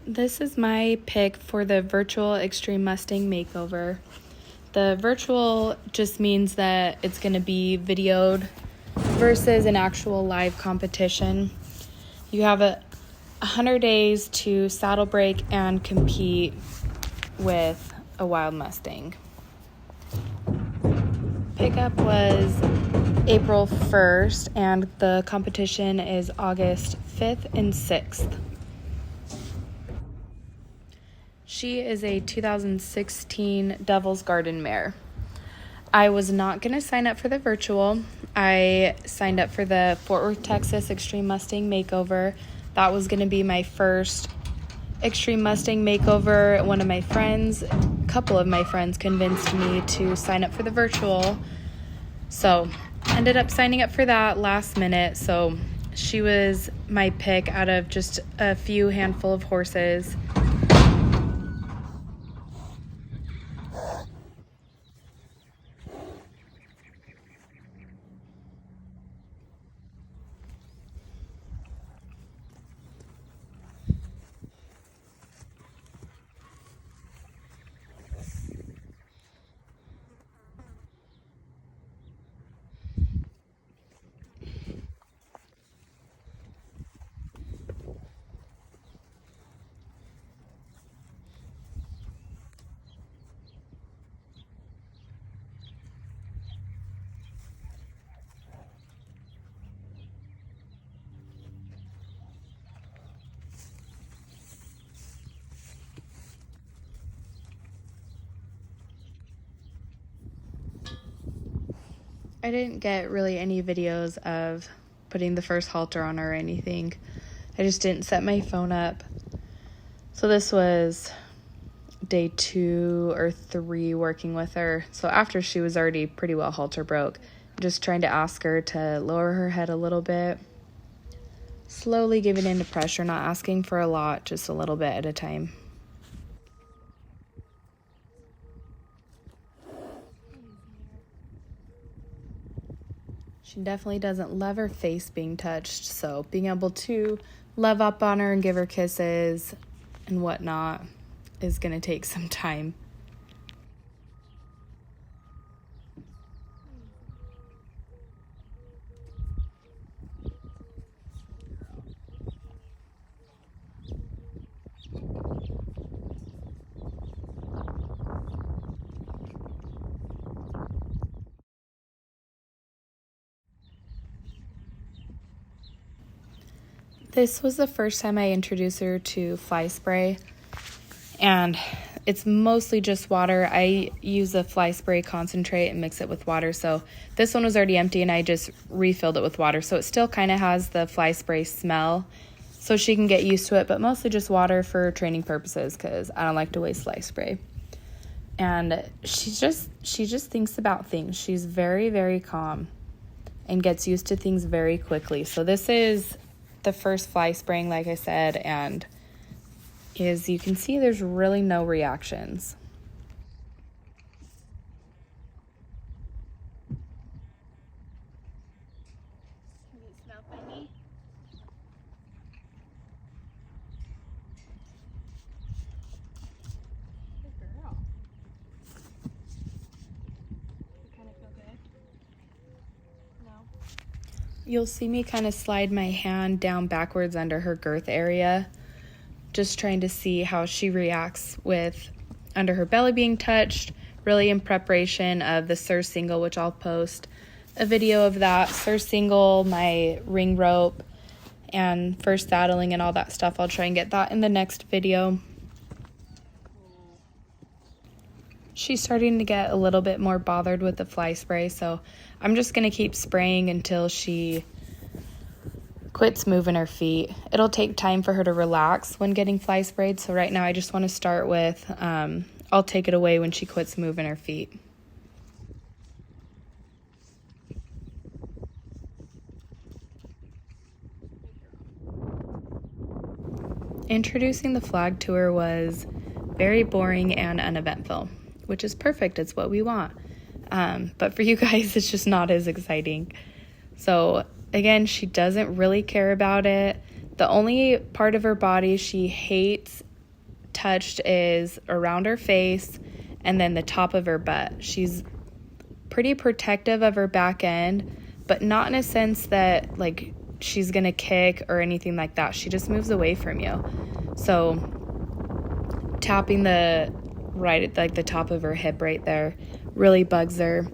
This is my pick for the virtual Extreme Mustang Makeover. The virtual just means that it's going to be videoed versus an actual live competition. You have 100 days to saddle break and compete with a wild Mustang. Pickup was April 1st and the competition is August 5th and 6th. She is a 2016 Devil's Garden mare. I was not going to sign up for the virtual. I signed up for the Fort Worth, Texas Extreme Mustang Makeover. That was going to be my first Extreme Mustang Makeover. One of my friends, a couple of my friends convinced me to sign up for the virtual. So ended up signing up for that last minute. So she was my pick out of just a few handful of horses. I didn't get really any videos of putting the first halter on her or anything. I just didn't set my phone up. So this was day 2 or 3 working with her. So after she was already pretty well halter broke, just trying to ask her to lower her head a little bit. Slowly giving into pressure, not asking for a lot, just a little bit at a time. She definitely doesn't love her face being touched, so being able to love up on her and give her kisses and whatnot is going to take some time. This was the first time I introduced her to fly spray, and it's mostly just water. I use a fly spray concentrate and mix it with water, so this one was already empty and I just refilled it with water, so it still kind of has the fly spray smell, so she can get used to it, but mostly just water for training purposes because I don't like to waste fly spray. And she just thinks about things. She's very, very calm and gets used to things very quickly. So this is the first fly spraying, like I said, and as you can see, there's really no reactions. Does it smell funny? Good girl. You kind of feel good? No? You'll see me kind of slide my hand down backwards under her girth area, just trying to see how she reacts with under her belly being touched, really in preparation of the Sur Single, which I'll post a video of that. Sur Single, my ring rope, and first saddling and all that stuff. I'll try and get that in the next video. She's starting to get a little bit more bothered with the fly spray, so I'm just going to keep spraying until she quits moving her feet. It'll take time for her to relax when getting fly sprayed, so right now I just want to start with, I'll take it away when she quits moving her feet. Introducing the flag to her was very boring and uneventful, which is perfect. It's what we want. But for you guys, it's just not as exciting. So again, she doesn't really care about it. The only part of her body she hates touched is around her face and then the top of her butt. She's pretty protective of her back end, but not in a sense that like she's gonna kick or anything like that. She just moves away from you. So tapping right at like the top of her hip right there really bugs her.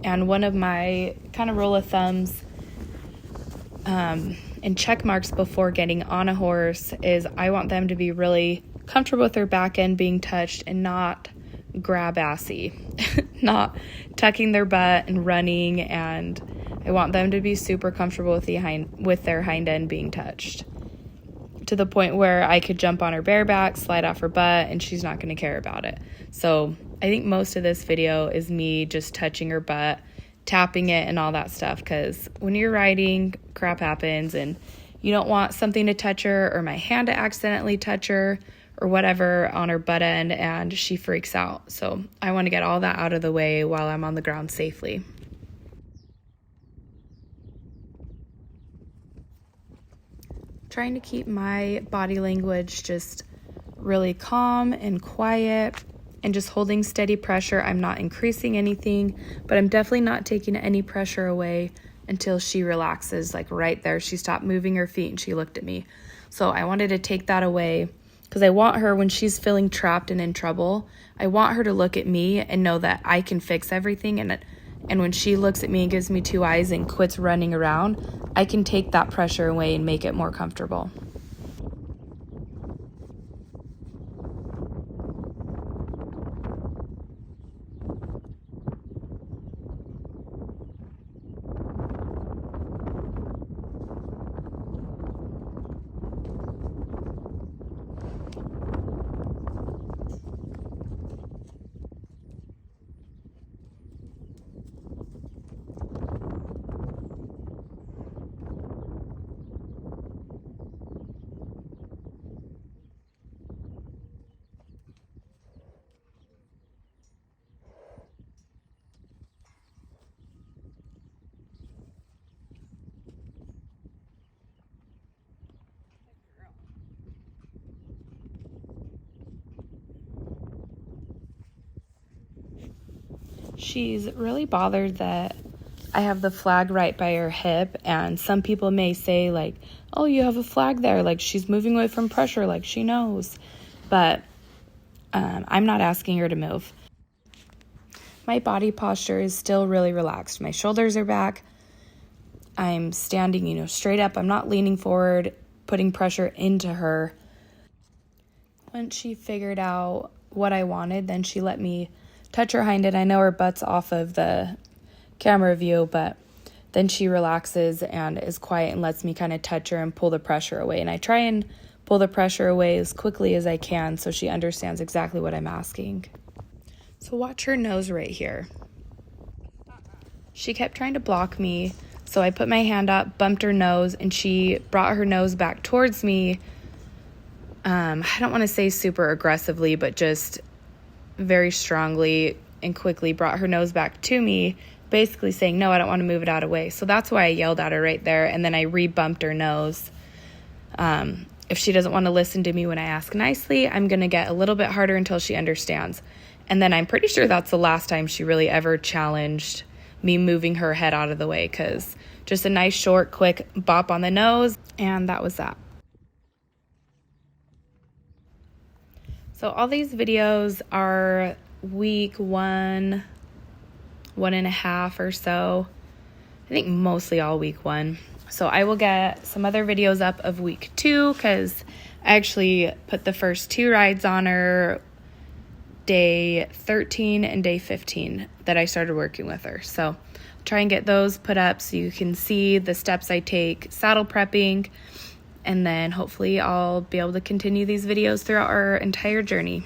And one of my kind of rule of thumbs and check marks before getting on a horse is I want them to be really comfortable with their back end being touched and not grab assy, not tucking their butt and running. And I want them to be super comfortable with their hind end being touched, to the point where I could jump on her bareback, slide off her butt, and she's not going to care about it. So I think most of this video is me just touching her butt, tapping it, and all that stuff, because when you're riding, crap happens, and you don't want something to touch her or my hand to accidentally touch her or whatever on her butt end, and she freaks out. So I want to get all that out of the way while I'm on the ground safely. Trying to keep my body language just really calm and quiet and just holding steady pressure. I'm not increasing anything, but I'm definitely not taking any pressure away until she relaxes. Like right there, she stopped moving her feet and she looked at me. So I wanted to take that away because I want her, when she's feeling trapped and in trouble, I want her to look at me and know that I can fix everything. And when she looks at me and gives me two eyes and quits running around, I can take that pressure away and make it more comfortable. She's really bothered that I have the flag right by her hip, and some people may say like, oh, you have a flag there, like she's moving away from pressure, like she knows. But I'm not asking her to move. My body posture is still really relaxed. My shoulders are back. I'm standing, straight up. I'm not leaning forward, putting pressure into her. Once she figured out what I wanted, then she let me touch her hind end. I know her butt's off of the camera view, but then she relaxes and is quiet and lets me kind of touch her and pull the pressure away. And I try and pull the pressure away as quickly as I can so she understands exactly what I'm asking. So watch her nose right here. She kept trying to block me, so I put my hand up, bumped her nose, and she brought her nose back towards me. I don't want to say super aggressively, but just very strongly and quickly brought her nose back to me, basically saying, no, I don't want to move it out of the way. So that's why I yelled at her right there, and then I re-bumped her nose. If she doesn't want to listen to me when I ask nicely, I'm going to get a little bit harder until she understands. And then I'm pretty sure that's the last time she really ever challenged me moving her head out of the way, because just a nice, short, quick bop on the nose, and that was that. So all these videos are week 1.5 or so. I think mostly all week 1. So I will get some other videos up of week 2, because I actually put the first 2 rides on her day 13 and day 15 that I started working with her. So I'll try and get those put up so you can see the steps I take saddle prepping, and then hopefully I'll be able to continue these videos throughout our entire journey.